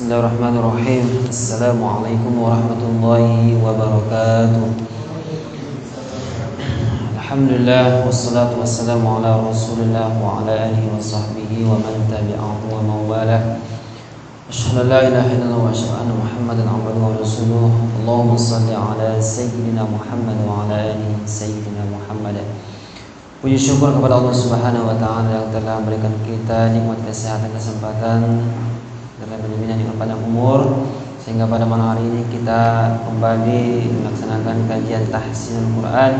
Bismillahirrahmanirrahim. Assalamualaikum warahmatullahi wabarakatuh. Alhamdulillah, wassalatu wassalamu ala Rasulillah wa ala alihi wa sahbihi wa man tabi'ahu wa mawalah. Asyhadu an la ilaha illallah wa asyhadu anna Muhammadan abduhu wa rasuluh. Allahumma shalli ala sayyidina Muhammad wa ala alihi sayyidina Muhammad. Puji syukur kepada Allah Subhanahu wa taala yang telah memberikan kita nikmat kesehatan, kesempatan dalam pembinaan dengan panjang umur, sehingga pada malam hari ini kita kembali melaksanakan kajian tahsin Al-Quran.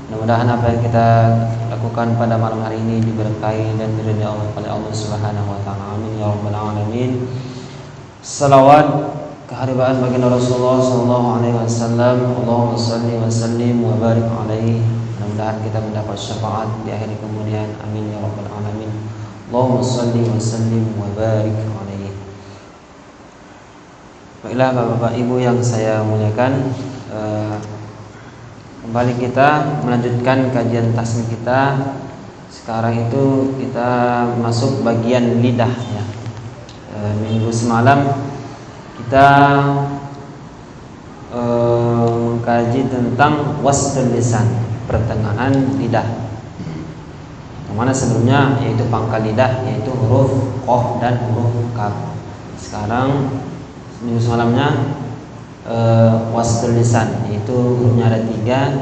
Mudah-mudahan apa yang kita lakukan pada malam hari ini diberkahi dan diridhai Allah oleh Allah Subhanahu wa taala. Amin ya rabbal alamin. Salawat keharibaan baginda Rasulullah sallallahu alaihi wasallam. Allahumma shalli wa sallim wa barik alaihi. Mudah-mudahan kita mendapat syafaat di akhir kemudian. Amin ya rabbal alamin. Allahumma shalli wa sallim wa barik alaihi. Baiklah Bapak Ibu yang saya muliakan, kembali kita melanjutkan kajian tasmi kita. Sekarang itu kita masuk bagian lidah ya. Minggu semalam kita mengkaji tentang wastul lisan, pertengahan lidah. Yang mana sebelumnya yaitu pangkal lidah, yaitu huruf qaf dan huruf kaf. Sekarang minggu semalamnya wastul lisan, yaitu hurufnya ada 3,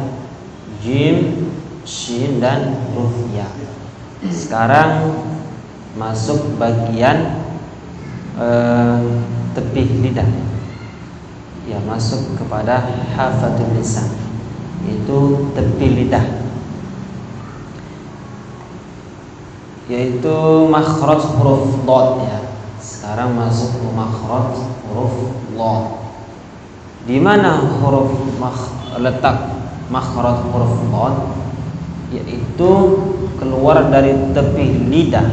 jim, shin dan huruf ya. Sekarang masuk bagian tepi lidah, ya, masuk kepada hafatul lisan, yaitu tepi lidah, yaitu makhraj huruf dad ya. Sekarang masuk ke makhraj huruf dad. Di mana letak makhraj huruf dad? Yaitu keluar dari tepi lidah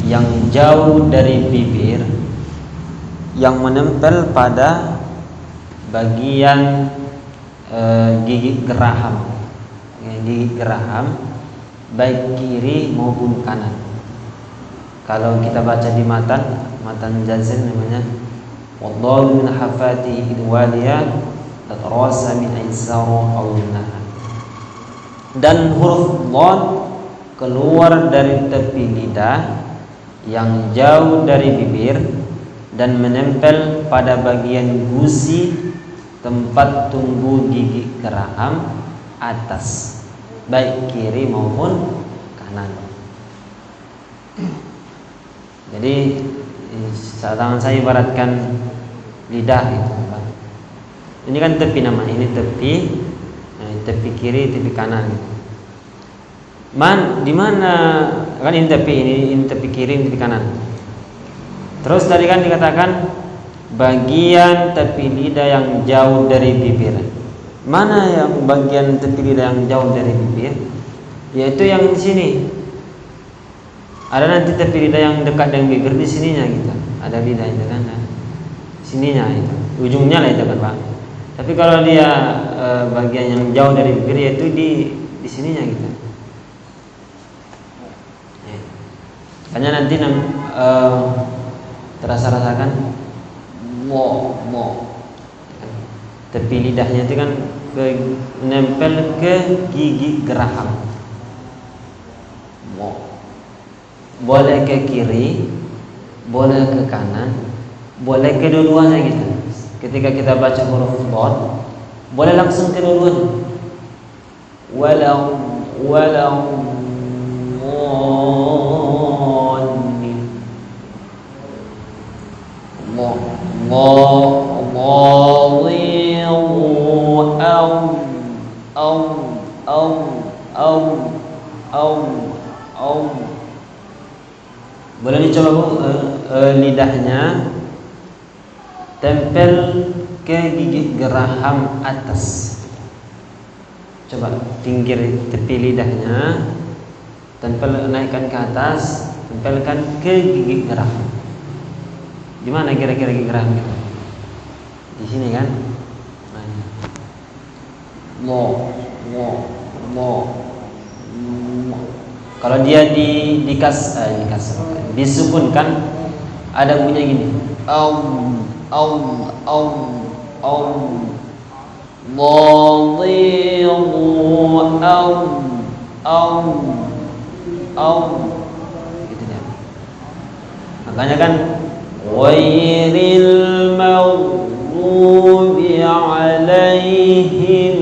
yang jauh dari bibir, yang menempel pada bagian gigi geraham. Gigi geraham baik kiri maupun kanan. Kalau kita baca di matan jazin namanya waddalu min hafati idwaliyat tatrasa min aisaru awnaha. Dan huruf dad keluar dari tepi lidah yang jauh dari bibir dan menempel pada bagian gusi tempat tumbuh gigi geraham atas, baik kiri maupun kanan. Jadi tangan saya ibaratkan lidah itu. Ini kan tepi namanya, ini tepi, tepi kiri, tepi kanan. Di mana kan ini tepi kiri, ini tepi kanan. Terus tadi kan dikatakan bagian tepi lidah yang jauh dari bibir. Mana yang bagian tepi lidah yang jauh dari bibir? Yaitu yang di sini. Ada nanti tepi lidah yang dekat dengan bibir, di sininya gitu. Ada lidah itu kan, sininya itu, ujungnya lah itu kan Pak. Tapi kalau dia bagian yang jauh dari bibir, yaitu di sininya gitu. Makanya nanti terasa-rasakan tepi lidahnya itu kan menempel ke gigi geraham. Boleh ke kiri, boleh ke kanan, boleh kedua-duanya gitu. Ketika kita baca huruf dad, boleh langsung kedua-duanya. Walau boleh dicoba Bu, lidahnya tempel ke gigi geraham atas. Coba pinggir tepi lidahnya tempel, naikkan ke atas, tempelkan ke gigi geraham. Di mana kira-kira gigi geraham kita? Di sini kan? Kalau dia disukunkan, ada bunyinya gini. gitu dia. Makanya kan ghairil maghdubi alaihim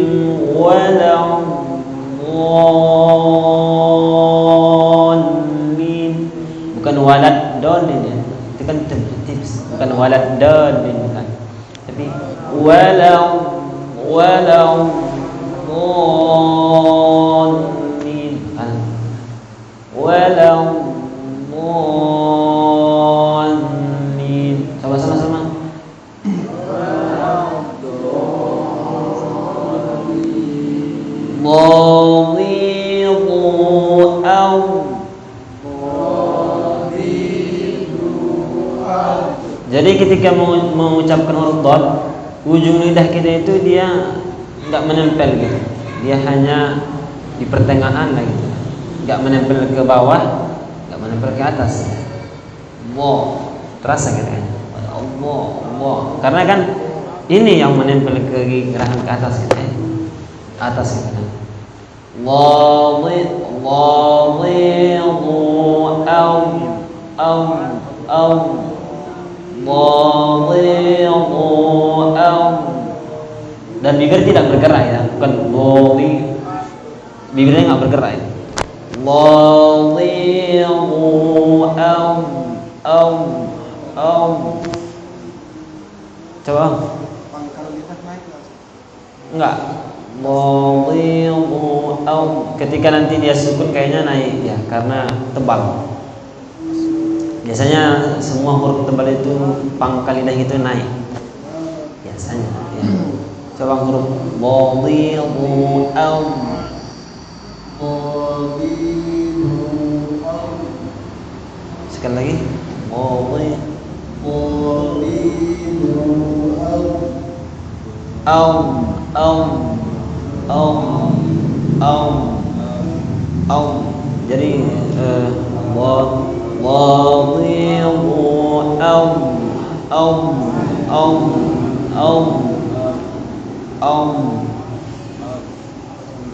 waladdallin, bukan waladdallin ya, itu kan tips, bukan waladdallin bukan, tapi waladdallin waladdallin, sama-sama. Jadi ketika mengucapkan huruf dhad, ujung lidah kita itu dia nggak menempel gitu, dia hanya di pertengahan lah gitu, nggak menempel ke bawah, nggak menempel ke atas. Terasa gitu kan? Allah. Karena kan ini yang menempel ke rahang ke atas gitu kan? Atas gitu kan? Dan bibir tidak bergerak ya, bukan bibirnya nggak bergerak ya. Coba. Enggak. Ketika nanti dia sukun kayaknya naik ya, karena tebal. Biasanya semua huruf tebal itu pangkal lidah itu naik. Biasanya ya. Coba huruf sekali lagi. Jadi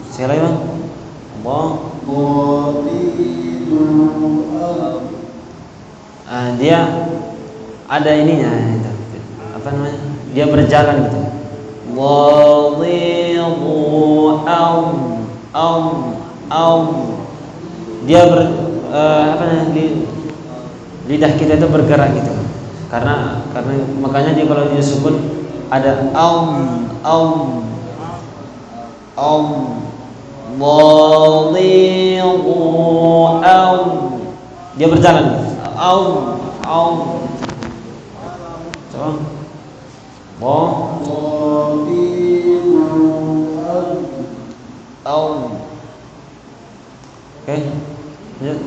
sekali lagi dia ada ininya itu, apa namanya, dia berjalan gitu. Dia lidah kita itu bergerak gitu, karena makanya dia kalau dia sukun ada dia berjalan Oke, lanjut.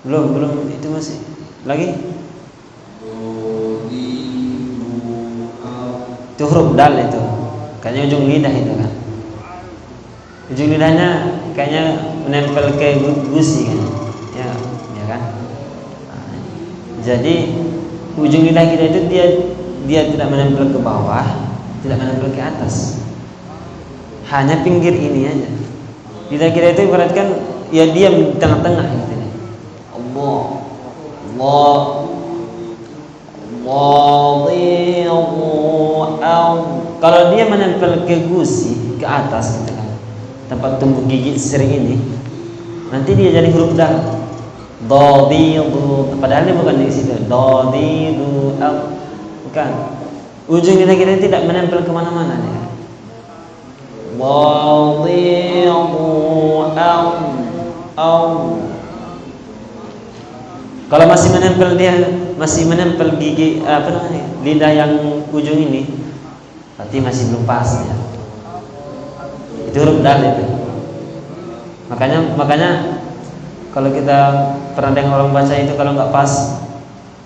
Belum itu masih lagi. Itu huruf dal itu, kayaknya ujung lidah itu kan. Ujung lidahnya kayaknya menempel ke gusi kan, ya kan. Jadi ujung lidah kita itu dia tidak menempel ke bawah, tidak menempel ke atas, hanya pinggir ini aja. Lidah kita itu ibaratkan ya diam di tengah-tengah gitu. Kalau dia menempel ke gusi, ke atas gitu kan, tempat tumbuh gigi sering ini, nanti dia jadi huruf dal. Padahal dia bukan di situ. Bukan. Ujung lidah kita tidak menempel kemana-mana dia. Kalau masih menempel gigi lidah yang ujung ini, berarti masih belum pas ya. Itu huruf dal itu. Makanya kalau kita pernah dengar orang baca itu, kalau nggak pas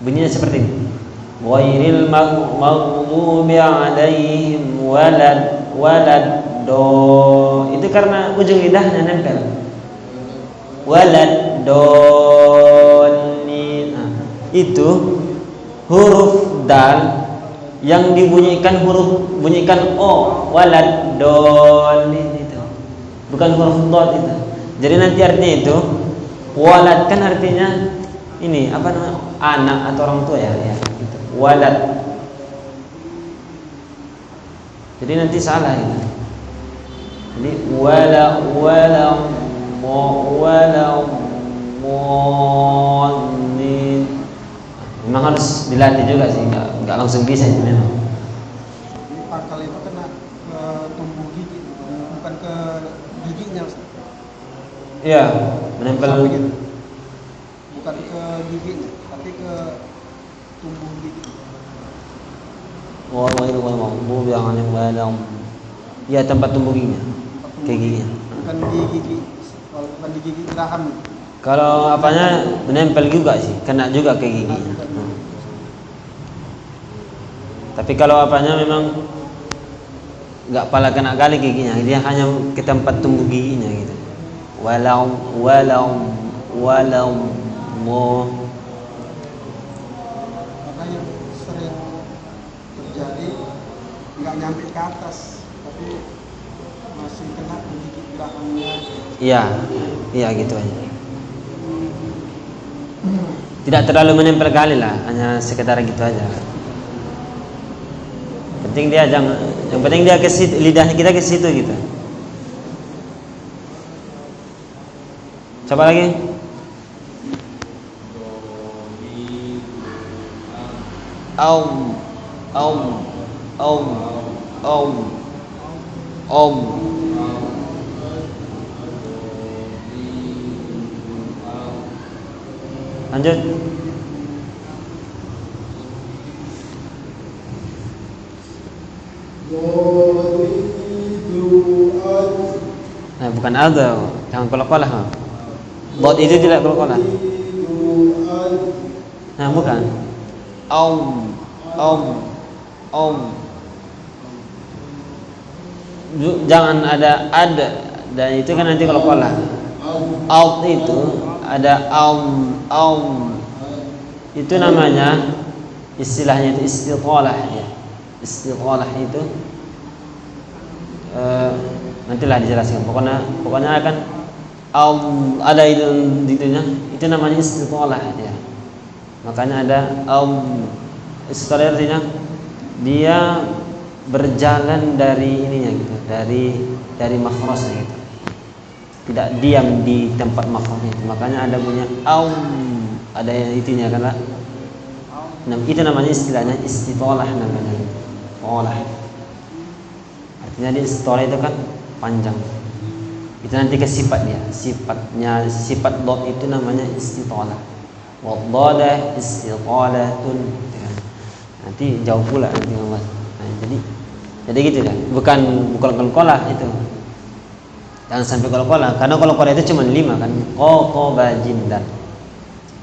bunyinya seperti ini. Ghairil maghdubi alaihim walad. Itu karena ujung lidahnya nempel. Waladdallin. Nah, itu huruf dal yang bunyikan o, waladdallin itu. Bukan huruf dad itu. Jadi nanti artinya itu walad kan artinya ini apa namanya? Anak atau orang tua ya gitu. Walad. Jadi nanti salah itu. Jadi waladdallin. Memang harus dilatih juga sih, nggak langsung bisa itu memang. Pangkal itu kena ke tumbuh gigi, bukan ke giginya. Iya, menempel. Bukan ke giginya, tapi ke tumbuh gigi. Ya tempat tumbuh giginya, ke giginya. Bukan di gigi, kalau bukan di gigi geraham. Kalau apanya menempel juga sih, kena juga ke giginya. Tapi kalau apanya memang nggak pala kena kali giginya, dia hanya ke tempat tumbuh giginya gitu. Walau Karena yang sering terjadi nggak nyampe ke atas, tapi masih kena ke gigi gerahamnya. Iya gitu aja. Tidak terlalu menempel kali lah, hanya sekedar gitu aja. Yang penting dia ke situ, lidahnya kita ke situ gitu. Coba lagi. Lanjut. Nah, bukan ada, jangan kolak-kolak. Bot itu tidak kolak-kolak. Nah, bukan. Jangan ada dan itu kan nanti kolak-kolak. Out itu ada itu namanya istilahnya itu istiqalah ya. Istiqalah itu nantilah dijelaskan. Pokoknya akan ada itu namanya istiqalah ya. Makanya ada istiqalah artinya dia berjalan dari ininya gitu, dari makhrajnya gitu. Tidak diam di tempat makhrajnya itu. Makanya ada punya ada yang itunya karena itu namanya istilahnya istiqalah namanya. Olah. Artinya di istiqalah itu kan panjang. Itu nanti ke sifat dia. Sifat dot itu namanya istiqalah. Waddadah istiqalatun. Nanti jauh pula nanti Mas. Nah, jadi gitu ya. Bukan kolkolah itu. Jangan sampai kolkolah. Karena kolkolah itu cuma 5 kan. Qoba jindan.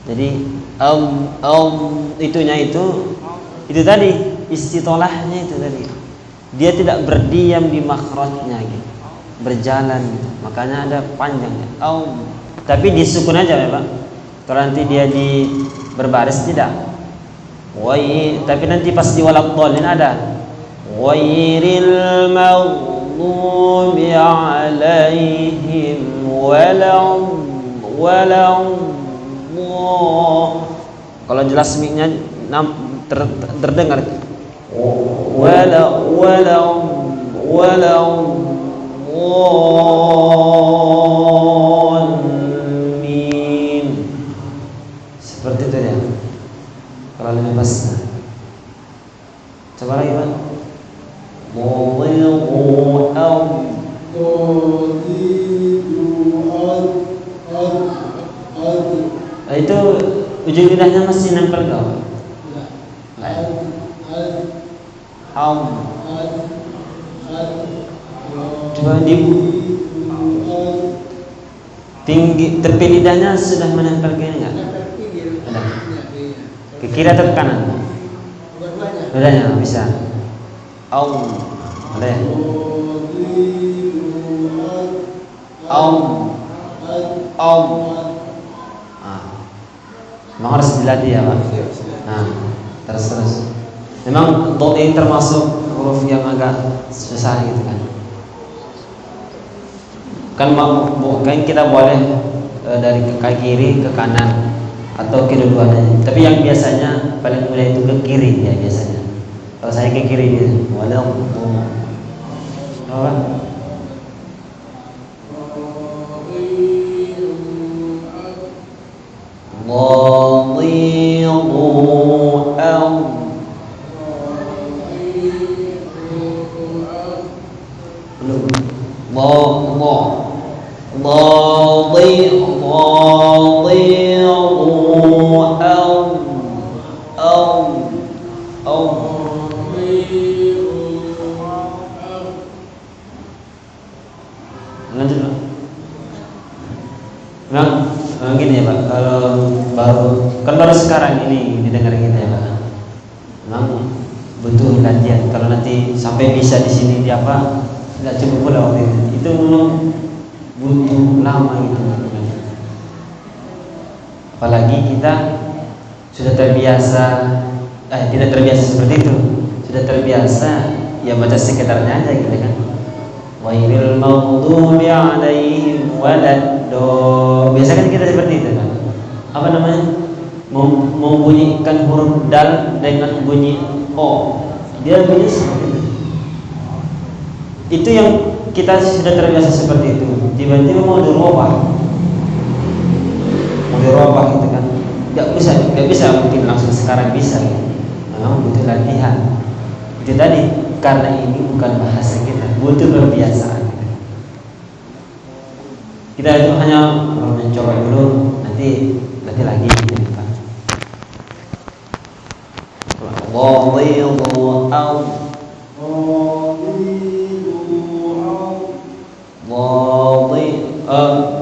Jadi itunya itu tadi istitolahnya itu tadi. Dia tidak berdiam di makhrajnya gitu. Berjalan gitu. Makanya ada panjangnya. Tapi disukun aja ya, Pak. Kalau nanti dia berbaris tidak. Tapi nanti pas di waladdallin ada ghairil maghdubi alaihim kalau jelas mic-nya terdengar seperti itu ya. Kalau lebih pas, coba lagi Pak. Itu ujung lidahnya masih nempel kau. Coba tinggi tepi lidahnya sudah menempel ke enggak? Ada. Ke kiri atau ke kanan? Dua-duanya bisa. Boleh. Memang harus dilatih ya Pak. Nah, terus. Memang dot ini termasuk huruf yang agak susah gitu kan. Kan kita boleh dari kaki kiri ke kanan atau kedua-duanya. Tapi yang biasanya paling mudah itu ke kiri ya biasanya. Kalau saya ke kiri gitu. Walau apa? Lanjut Pak. Memang gini ya Pak, kalau baru sekarang ini didengar kita ya Pak. Memang butuh latihan. Kalau nanti sampai bisa di sini di apa, nggak cukup pula waktu itu. Itu memang butuh lama gitu. Apalagi kita sudah terbiasa, tidak terbiasa seperti itu. Sudah terbiasa ya baca sekitarnya aja gitu kan. Wairil maghdubi alaihim waladdallin. Biasa kan kita seperti itu kan. Apa namanya? Membunyikan huruf dal dengan bunyi o. Dia bunyi seperti itu. Itu yang kita sudah terbiasa seperti itu. Tiba-tiba mau dirubah gitu kan. Gak bisa mungkin langsung sekarang bisa. Memang butuh latihan. Itu tadi. Karena ini bukan bahasa kita, butuh kebiasaan. Kita itu hanya mencoba dulu, nanti lagi gitu kan.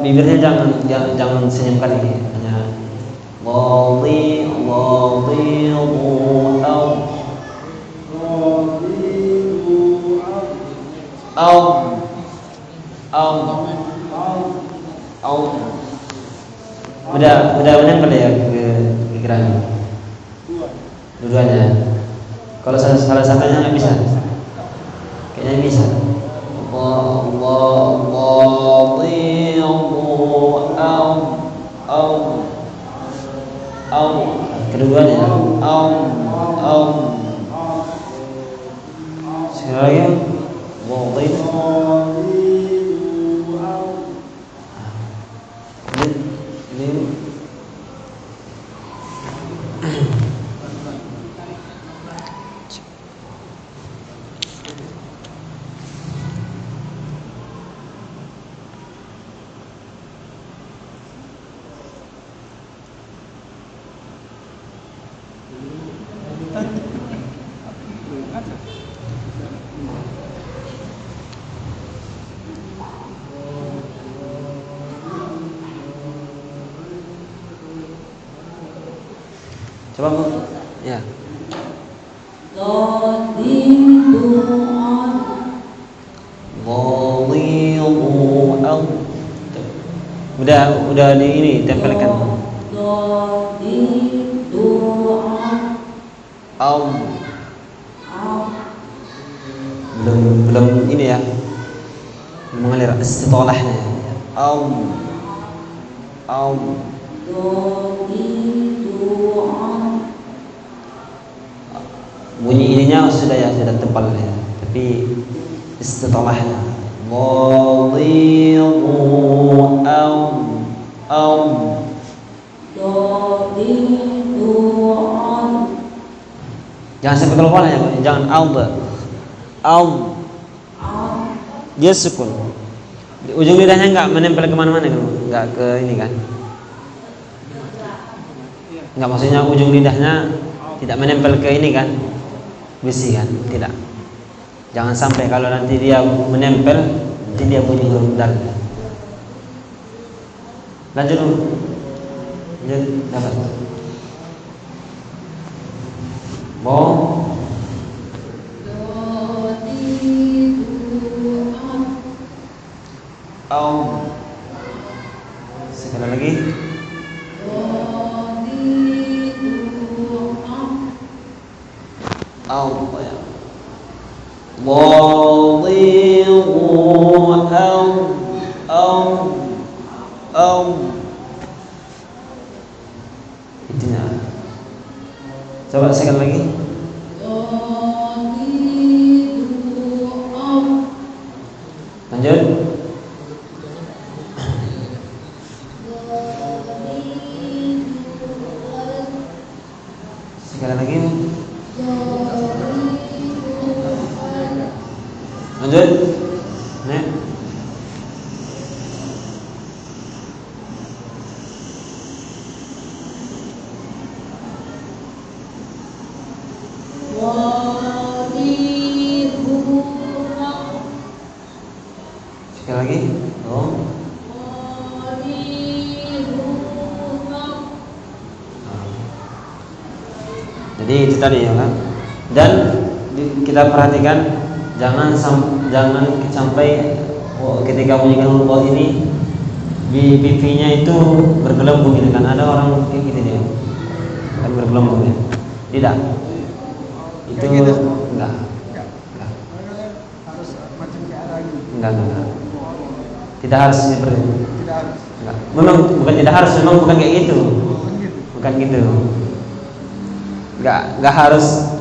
Bibirnya jangan senyumkan ini, hanya udah menempel ya ke pikiran dua-duanya. Kalau salah satunya nggak bisa, kayaknya bisa. Keduanya sekali lagi coba Bu. Ya. Udah di ini tempelkan. Belum ini ya. Mengalir istitolahnya. Bunyi ininya sudah tebal ya, tapi istitolahnya jangan sampai keluar ya, jangan dia sukun. Ujung lidahnya nggak menempel kemana-mana kan, nggak ke ini kan, nggak, maksudnya ujung lidahnya tidak menempel ke ini kan, besi kan, tidak. Jangan sampai kalau nanti dia menempel, nanti dia bunyi huruf dal. Lanjut dulu. Dapat. Apa ya? Wadhi'u itunya. Coba sekali lagi. Lanjut. Sekali lagi. Lanjut. Nih. Sekali lagi. Oh. Jadi itu tadi ya kan. Dan kita perhatikan jangan sampai ketika menyanyikan huruf ini di pipinya itu bergelembung gitu kan. Ada orang kayak gitu dia. Kan bergelembung ya. Tidak. Itu gitu. enggak. Harus macam kayak ada ini. Enggak. Tidak harus seperti itu. Tidak harus. Enggak. Memang bukan tidak harus, memang bukan kayak gitu. Bukan gitu. Enggak harus,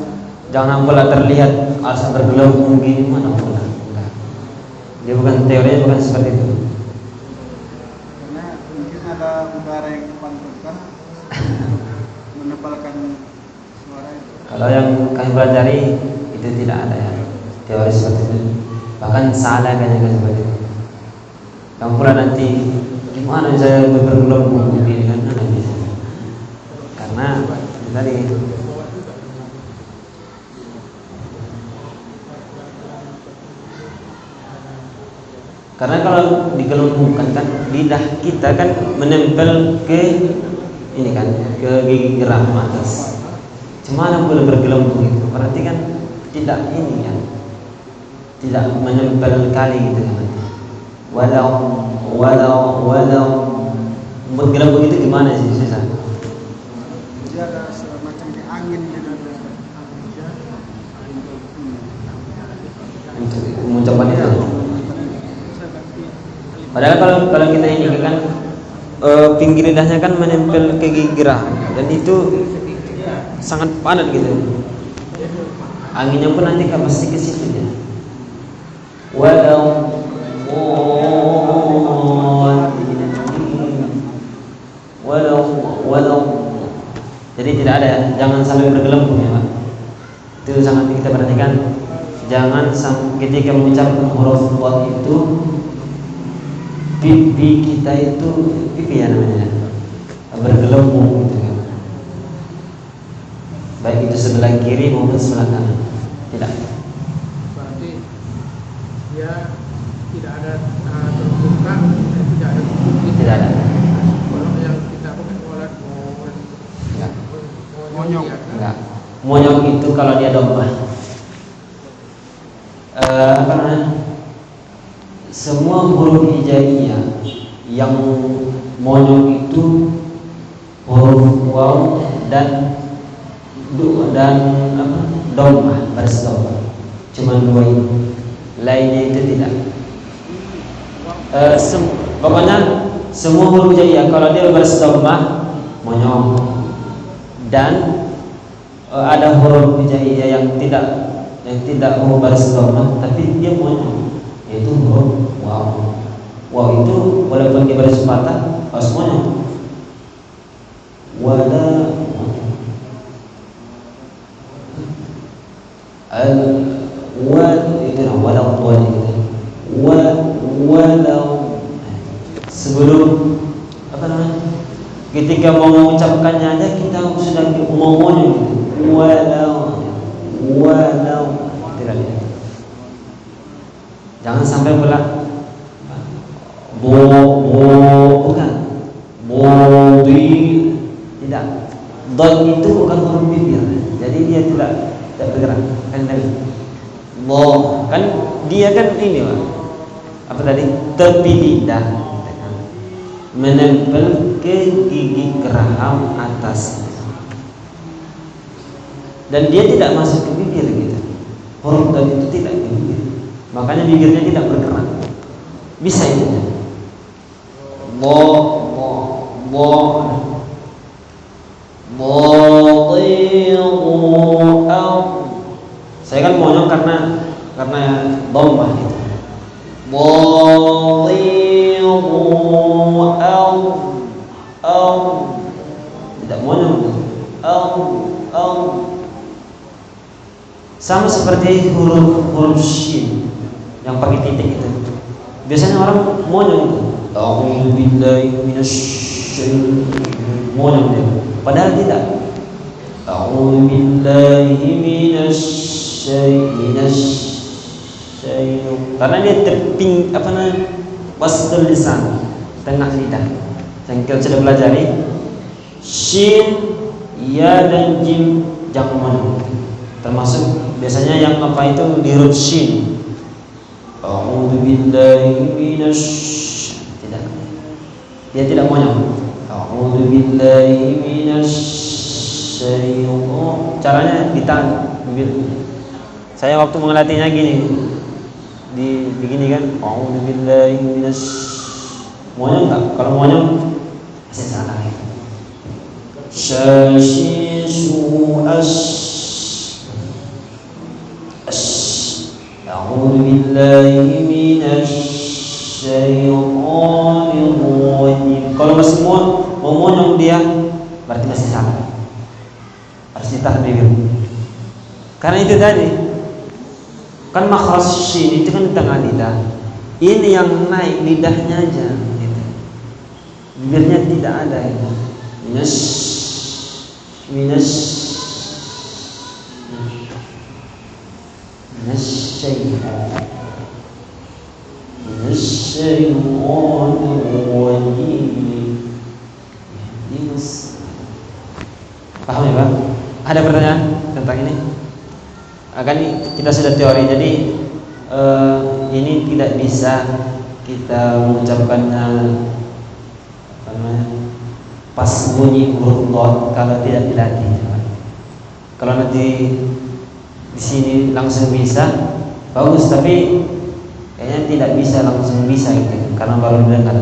jangan pula terlihat harus bergelembung gini mana pula. Enggak. Dia bukan, teorinya bukan seperti itu. Karena mungkin ada udara yang dipantulkan menebalkan suara itu. Kalau yang kami pelajari itu tidak ada ya teori seperti itu. Bahkan salah kayaknya seperti itu. Kamu pula nanti gimana saya bergelembung begini kan nggak bisa. Karena tadi karena kalau digelembungkan kan lidah kita kan menempel ke ini kan ke gigi geram atas. Cuma yang boleh bergelembung itu berarti kan tidak ini kan tidak menempel kali gitu kan. Walau bergelembung itu gimana sih susah? Dia ada semacam kayak angin gitu ada Untuk mengucapkan itu. Padahal kalau kita ini kan pinggir lidahnya kan menempel ke gigi gerah dan itu sangat padat gitu. Anginnya pun nanti kan pasti ke situ ya. Walau jadi tidak ada ya, jangan sampai bergelembung ya Pak. Itu sangat kita perhatikan. Jangan ketika mengucapkan huruf dhat itu pipi kita itu pipi ya namanya bergelembung gitu kan. Baik itu sebelah kiri maupun sebelah kanan. Tidak. Berarti dia tidak ada terbuka, tidak ada tutup. Tidak ada. Kalau yang kita pakai walat Enggak. monyong. Enggak. Monyong itu kalau dia domba. Apa namanya? Semua huruf hijaiyah yang monyong itu huruf waw dan apa? Domba, baris domba. Cuma dua ini. Lainnya itu tidak. Pokoknya semua huruf hijaiyah kalau dia baris domba monyong. Dan ada huruf hijaiyah yang tidak huruf baris domba tapi dia monyong, yaitu huruf waw. Waw itu walaupun dia baris patah harus monyong. Wala itu walau walau sebelum apa namanya ketika mau mengucapkannya aja kita sudah ngomongnya gitu. Walau tidak lihat. Jangan sampai pula bukan bodi tidak. Dot itu bukan huruf bibir, jadi dia tidak bergerak. Kan dia kan ini Pak. Apa tadi? Tepi lidah menempel ke gigi geraham atas. dan dia tidak masuk ke bibir gitu. Huruf dal itu tidak ke bibir, makanya bibirnya tidak bergerak. Bisa itu. Bo, saya kan monyong karena dhammah gitu. Tidak monyong gitu. Sama seperti huruf shin yang pakai titik itu. Biasanya orang monyong itu. A'udzu billahi minasyaitonir monyong dia. Padahal tidak. A'udzu billahi minasyaitonir. Karena dia terping wasdul lisan, tengah lidah. Yang kita sudah pelajari, shin, ya dan jim jangan monyong. Termasuk biasanya yang itu di huruf shin. A'udzu billahi tidak. Dia tidak monyong. A'udzu billahi minasyaitonir. Caranya di tangan bibir. Saya waktu mengelatihnya gini. Begini kan. A'udzu billahi monyong enggak? Kalau monyong saya salah itu. Syashishu A'udzu billahi minasyaitonir rajim. Kalau masih mau monyong dia, berarti masih salah. Harus ditahan bibir. Karena itu tadi, kan makhraj shin itu kan di tengah lidah. Ini yang naik lidahnya aja, gitu. Bibirnya tidak ada itu. Paham ya Pak? Ada pertanyaan tentang ini? Akan kita sudah teori, jadi ini tidak bisa kita mengucapkannya pas bunyi huruf dot kalau tidak dilatih. Kalau nanti di sini langsung bisa, bagus, tapi kayaknya tidak bisa langsung bisa gitu, karena baru dengar.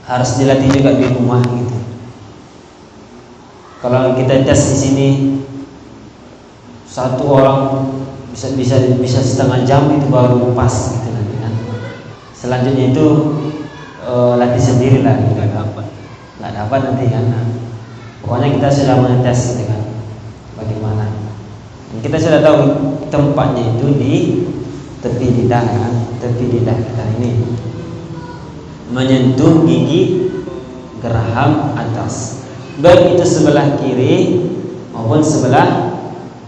Harus dilatih juga di rumah gitu. Kalau kita tes di sini satu orang bisa setengah jam itu baru pas gitu nanti kan. Selanjutnya itu latih sendiri lah gitu. Nggak dapat nanti kan. Pokoknya kita sudah mengetes gitu kan. Bagaimana? Kita sudah tahu tempatnya itu di tepi lidah kan, tepi lidah kita ini menyentuh gigi geraham atas, baik itu sebelah kiri maupun sebelah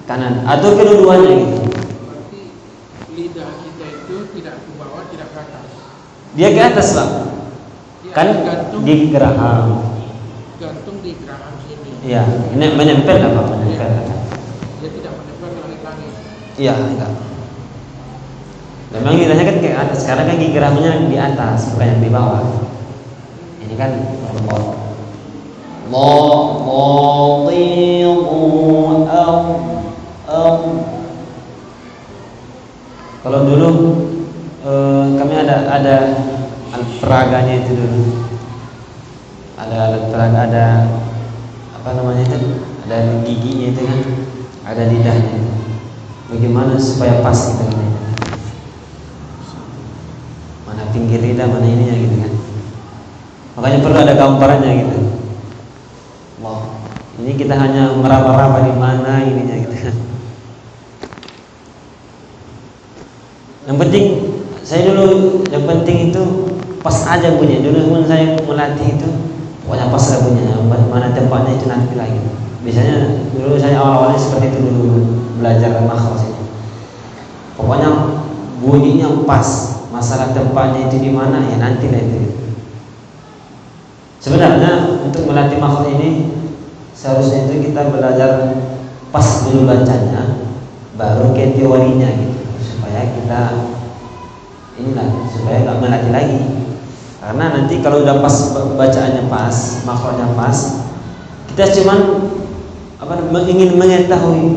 kanan atau kedua-duanya gitu. Berarti lidah kita itu tidak ke bawah, tidak ke atas. Dia ke atas Pak. Kan gigi geraham. Gantung di geraham sini. Iya, ini menempel lah Pak, menempel. Dia tidak menempel ke langit-langit. Iya, enggak. Memang lidahnya kan ke atas, karena kan gigi gerahamnya di atas, bukan yang di bawah. Ini kan kalau dulu kami ada alat peraganya itu dulu. Ada alat peraga, ada apa namanya itu? Ada giginya itu kan, ada lidahnya itu. Bagaimana supaya pas gitu kan? Mana pinggir lidah, mana ininya gitu kan? Makanya perlu ada gambarannya gitu. Wow, ini kita hanya meraba-raba di mana ininya gitu kan. Yang penting saya dulu, yang penting itu pas aja bunyi. Dulu pun saya melatih itu pokoknya pas lah bunyinya, mana tempatnya itu nanti lagi. Biasanya dulu saya awal-awalnya seperti itu dulu belajar makhraj ini. Pokoknya bunyinya pas, masalah tempatnya itu di mana ya nanti lah itu. Sebenarnya untuk melatih makhraj ini seharusnya itu kita belajar pas dulu bacanya, baru ke teorinya gitu, supaya kita supaya nggak melatih lagi. Karena nanti kalau udah pas bacaannya pas, makhrajnya pas, kita cuman ingin mengetahui,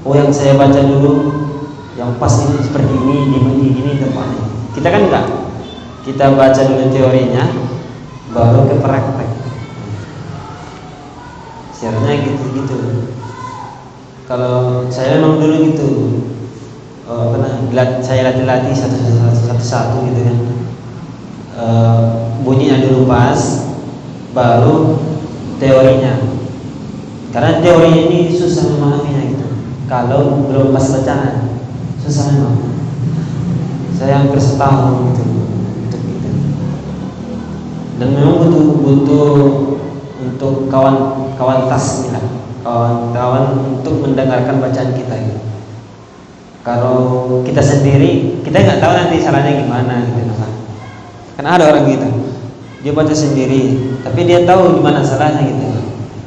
oh yang saya baca dulu yang pas ini seperti ini, gini tempatnya. Kita kan enggak. Kita baca dulu teorinya, baru ke praktek. Syaratnya gitu. Kalau saya memang dulu gitu, saya latih satu gitu kan. Bunyinya dulu pas, baru teorinya. Karena teorinya ini susah memahaminya gitu. Kalau belum pas bacaan, susah memang. Saya hampir setahun gitu untuk itu. Dan memang butuh untuk kawan tas lah, kawan untuk mendengarkan bacaan kita gitu. Kalau kita sendiri, kita nggak tahu nanti salahnya gimana gitu kan. Karena ada orang gitu, dia baca sendiri, tapi dia tahu gimana salahnya gitu.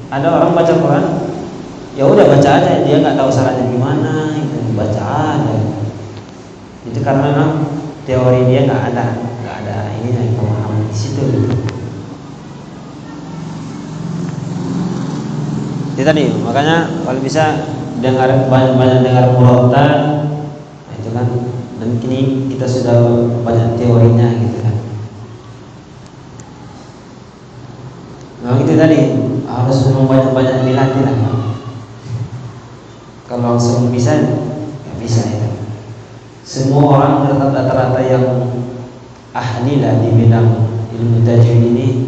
Ada orang baca Quran, ya udah baca aja, dia nggak tahu salahnya gimana gitu, baca aja. Itu karena memang teori dia nggak ada ini yang pemahaman di situ gitu. Itu tadi, makanya kalau bisa banyak dengar murotal, nah itu kan. Dan kini kita sudah banyak teorinya gitu kan. Nah itu tadi harus banyak dilatih lah. Kalau langsung bisa, nggak bisa itu. Semua orang rata-rata yang ahli lah di bidang ilmu tajwid ini,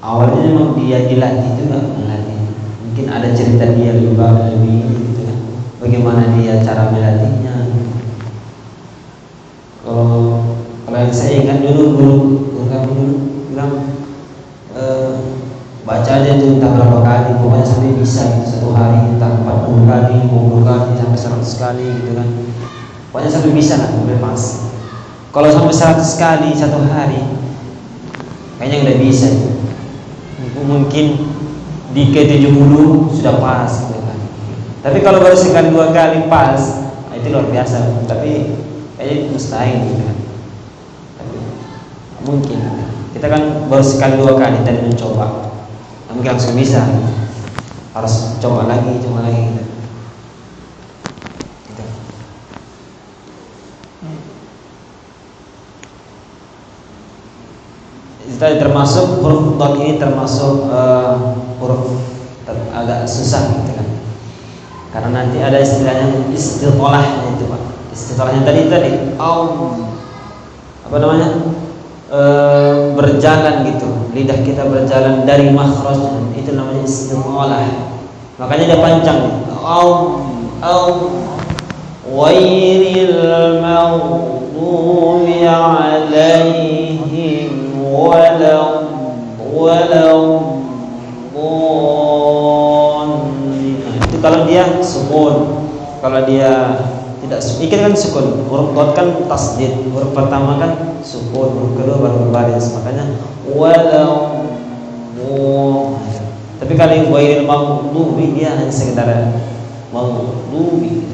awalnya memang dia dilatih juga melatih. Mungkin ada cerita dia lebih gitu kan. Bagaimana dia cara melatihnya. Kalau yang saya ingat dulu guru kami dulu bilang baca aja tuh entah berapa kali, pokoknya sampai bisa gitu, satu hari entah 40 kali, 50 kali, sampai 100 kali gitu kan. Pokoknya sampai bisa lah, sampai pas. Kalau sampai 100 kali satu hari, kayaknya udah bisa. Mungkin di ke-70 sudah pas gitu kan. Tapi kalau baru sekali 2 kali pas, nah itu luar biasa. Tapi kayaknya mustahil gitu kan. Tapi mungkin kita kan baru sekali 2 kali tadi mencoba, mungkin langsung bisa. Harus coba lagi gitu. Tadi termasuk huruf dot ini termasuk huruf agak susah gitu kan. Karena nanti ada istilahnya istilahnya itu Pak. Istilahnya tadi apa namanya? Berjalan gitu. Lidah kita berjalan dari makhraj, itu namanya istilah. Makanya dia panjang. Wairil maghdubi alaihim itu kalau dia sukun. Kalau dia tidak sukun, ini kan sukun. Huruf dot kan tasdid. Huruf pertama kan sukun, huruf kedua baru berbaris. Makanya tapi kalau yang ghairil maghdubi dia hanya sekedar maghdubi.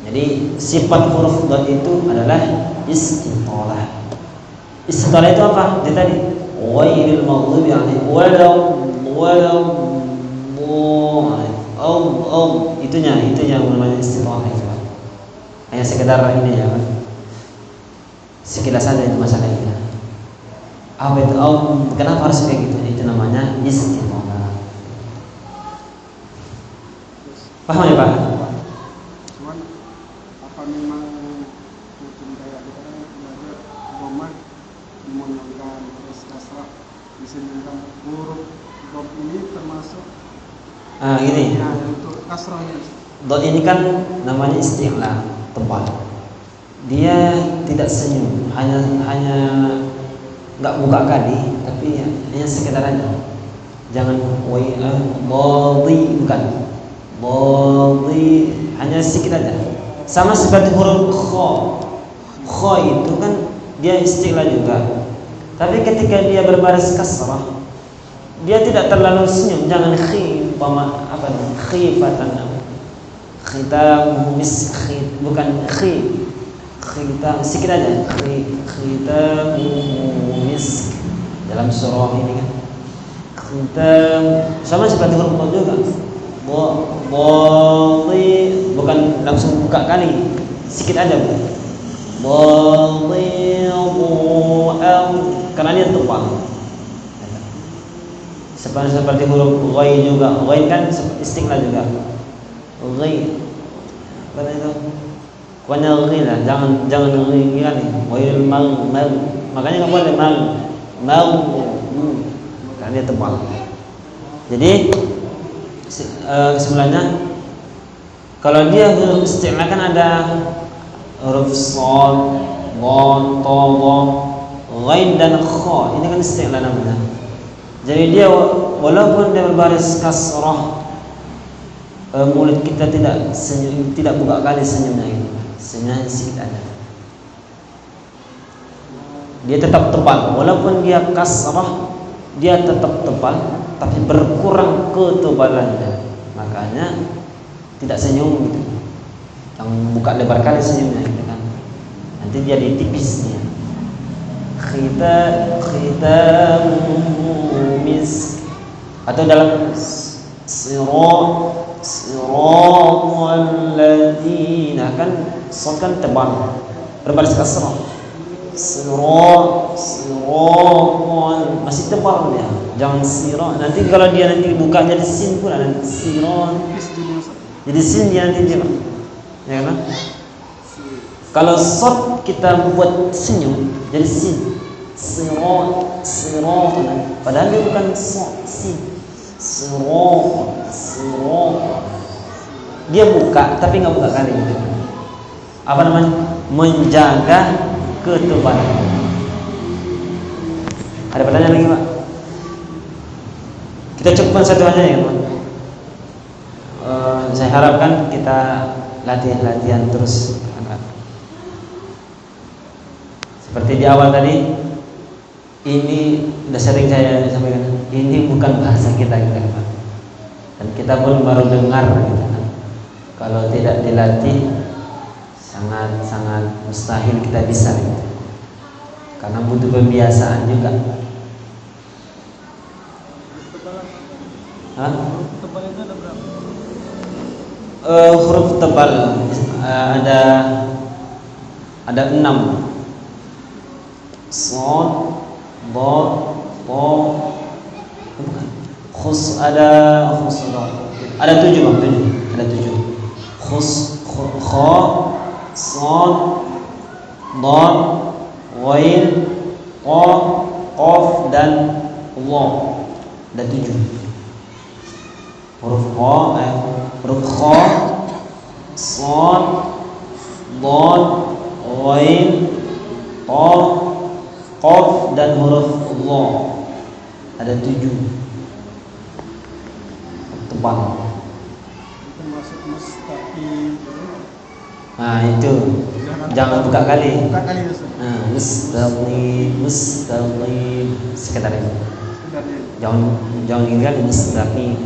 Jadi sifat huruf dot itu adalah istitalah. Istitalah itu apa? Dia tadi ghairil maghdubi alaihim itunya yang namanya istitalah itu. Hanya sekedar ini ya, sekilas saja itu masalahnya. Apa itu? Kenapa harus kayak gitu? Itu namanya istitalah. Paham ya Pak? Memang mungkin kayak kita belajar Roma dimunculkan terus kasrah disebutkan huruf dot ini termasuk ini untuk kasrahnya. Dot ini kan namanya isti'la, tebal. Dia tidak senyum, hanya nggak buka kali, tapi hanya sekedar aja. Jangan bodi, bukan bodi, hanya sedikit aja. Sama seperti huruf kho itu kan dia istilah juga. Tapi ketika dia berbaris kasrah, dia tidak terlalu senyum. Jangan khifatan. Khitam bukan khitam, sedikit aja. Khitam misk dalam surah ini kan. khitam sama seperti huruf dad juga. Bukan langsung buka kali, sedikit aja. Karena dia tebal. Seperti huruf ghain juga. Ghain kan istiqlal juga. Ghain. Apa itu? Pokoknya ghain lah, jangan ghain kan. Ghairil mag. Makanya enggak boleh mag. Karena dia tebal. Jadi sebenarnya kalau dia huruf istiqlal kan ada huruf shad, dha, ta, dha, ghain dan kha. Ini kan istiqlal namanya. Jadi dia walaupun dia berbaris kasrah, mulut kita tidak senyum, tidak buka kali senyumnya itu. Senyumnya sedikit ada. Dia tetap tebal, walaupun dia kasrah, dia tetap tebal, tapi berkurang ketebalannya. Makanya tidak senyum gitu. Yang buka lebar kali senyumnya gitu kan. Nanti jadi tipisnya. Khitamu misk, atau dalam siratal ladzina kan shad kan tebal, berbaris kasrah. Siratal masih tebal dia. Jangan sirah. Nanti kalau dia nanti buka jadi sin pula nanti sirah. Jadi sin dia nanti dia. Ya kan? Kalau shad kita buat senyum jadi sin. Sirah. Padahal dia bukan sin. Sirah. Dia buka tapi enggak buka kali gitu. Apa namanya? Menjaga ketebalan. Ada pertanyaan lagi, Pak? Kita cukupkan satu aja ya, Pak. Saya harapkan kita latihan terus. Seperti di awal tadi, ini sudah sering saya sampaikan. Ini bukan bahasa kita gitu, Pak. Dan kita pun baru dengar gitu kan. Kalau tidak dilatih, sangat mustahil kita bisa gitu. Karena butuh pembiasaan juga. Tebal itu ada berapa? Huruf tebal ada 6. Shad, dha, ta, bukan. Ada 7 Bang, 7. Ada 7. Kha, shad, dha, ghain, qa, qaf dan dha. Ada 7. Huruf kha, shad, dha, ghain, qa, qaf dan huruf dha. Ada 7. Tebal. Termasuk mustaqim. Nah, itu. Jangan buka kali. Buka kali Ustaz. Nah, mustaqim. Sekedar itu. Jangan ini kan mustaqim.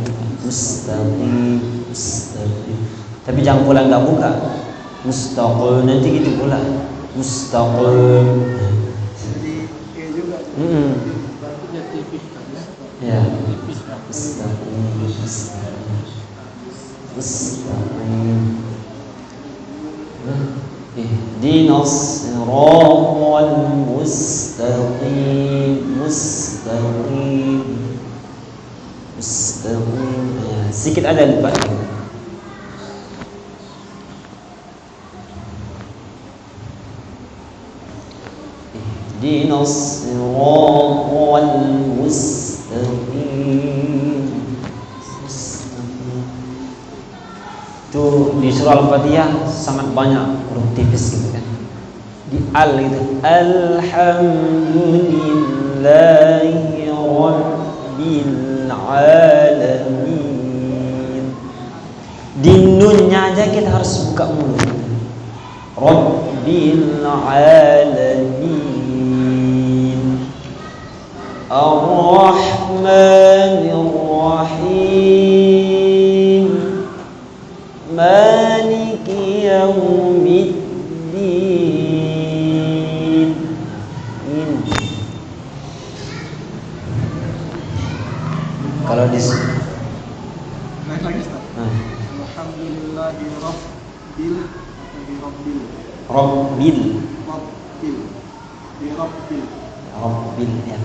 Tapi jangan pula enggak buka. Mustaqim nanti gitu pula. Mustaqim. Jadi juga. Berarti tipis kan ya. Ya. Tipis kan. Mustaqim. Ihdinas siratal mustaqim. Ya, sedikit ada lupa. Ihdinas siratal mustaqim. Itu di surah Al-Fatihah sangat banyak huruf tipis gitu kan. Di al itu alhamdulillahi rabbil alamin. Di nunnya aja kita harus buka mulut. Rabbil alamin. Ar-Rahmanir Rahim. Maliki yaumiddin. Kalau di Naik lagi Ustaz. Alhamdulillahi rabbil atau di rabbil. Rabbil. Rabbil. Di rabbil. Rabbil ya.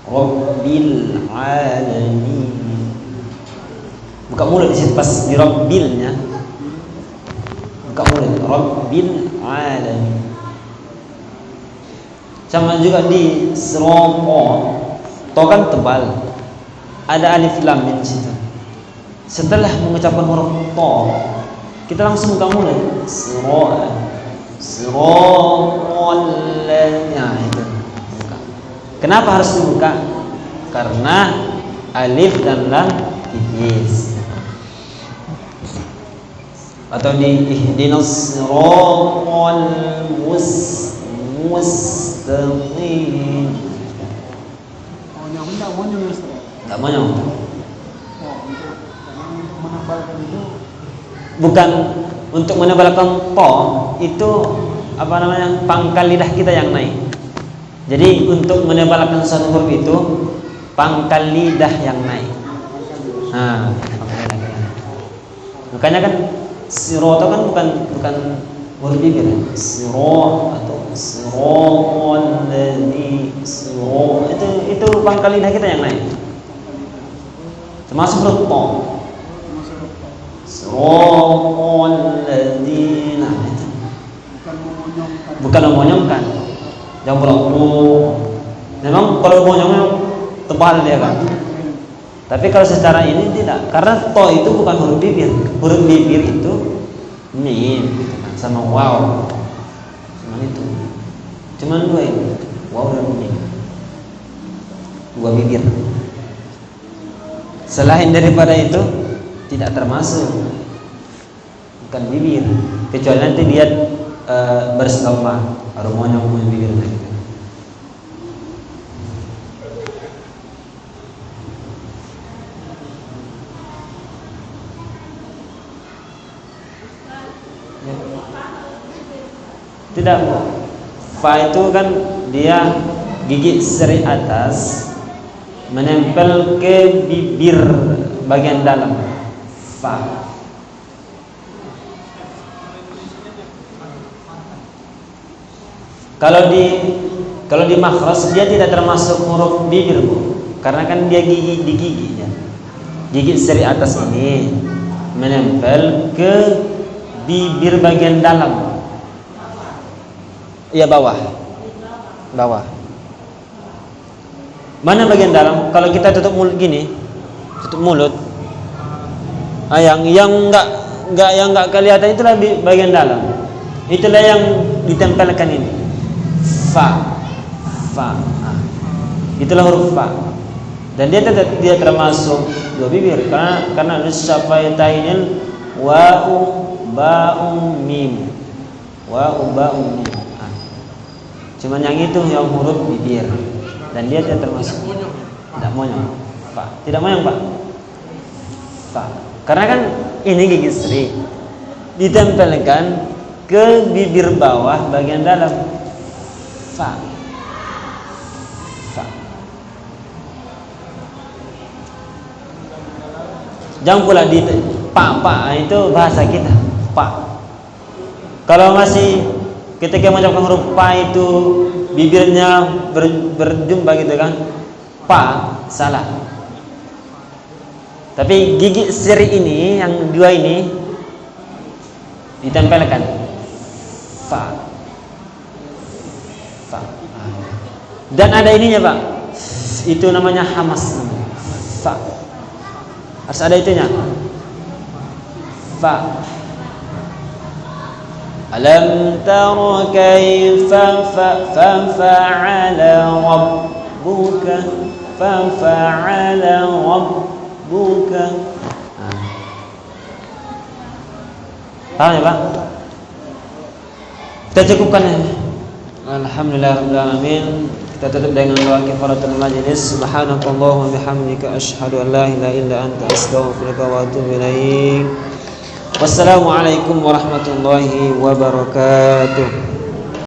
Rabbil alamin. Buka mulut di situ pas di rabbilnya. Buka mulut. Rabbil alamin. Sama juga di sirata. To kan tebal. Ada alif lam di situ. Setelah mengucapkan huruf to, kita langsung buka mulut. Sirata. Sirata itu. Kenapa harus dibuka? Karena alif dan lam tipis. Atau di ihdinas siratal mustaqim. Oh, yang enggak monyong ya Ustaz. Enggak monyong. Oh, untuk menebalkan itu Bukan untuk menebalkan to, itu apa namanya? Pangkal lidah kita yang naik. Jadi untuk menebalkan satu huruf itu pangkal lidah yang naik. Nah, pangkal lidah yang naik. Makanya kan sirata kan bukan huruf bibir. Sirata atau siratal ladzi itu pangkal lidah kita yang naik. Termasuk huruf to. Siratal ladzina. Bukan memonyongkan. Jangan bolak-balik. Memang kalau monyong tebal dia kan. Tapi kalau secara ini tidak, karena to itu bukan huruf bibir. Huruf bibir itu mim gitu kan, sama waw. Cuman itu. Cuman dua ini, waw dan mim. Dua bibir. Selain daripada itu tidak termasuk, bukan bibir. Kecuali nanti dia bersama baru monyong punya bibir gitu. Tidak, fa itu kan dia gigi seri atas menempel ke bibir bagian dalam. Fa. Kalau di makhraj dia tidak termasuk huruf bibir, Bu. Karena kan dia gigi di gigi ya. Gigi seri atas ini menempel ke bibir bagian dalam. Iya, bawah. Mana bagian dalam? Kalau kita tutup mulut gini, tutup mulut. Yang enggak kelihatan itulah bagian dalam. Itulah yang ditempelkan ini. Fa. Itulah huruf fa. Dan dia termasuk dua bibir karena syafaitainil wa'u ba'u mim. Wa'u ba'u mim. Cuman yang itu yang huruf bibir dan dia tidak termasuk. Tidak monyong. Fa. Tidak monyong, Pak. Fa. Karena kan ini gigi seri ditempelkan ke bibir bawah bagian dalam. Fa. Jangan pula di pa itu bahasa kita. Pa. Kalau masih ketika mengucapkan huruf pa itu bibirnya berjumpa gitu kan, pa, salah. Tapi gigi seri ini yang dua ini ditempelkan. Fa. Dan ada ininya, Pak. Itu namanya hamas namanya. Fa. Harus ada itunya. Fa. Alam tara kaifa fa'ala rabbuka fa'ala rabbuka. Paham ya, Pak? Kita cukupkan ya. Alhamdulillahirabbil alamin. Kita tutup dengan doa kifaratul majlis. Subhanakallahumma bihamdika asyhadu an la ilaha illa anta astaghfiruka wa atubu ilaik. Wassalamualaikum warahmatullahi wabarakatuh.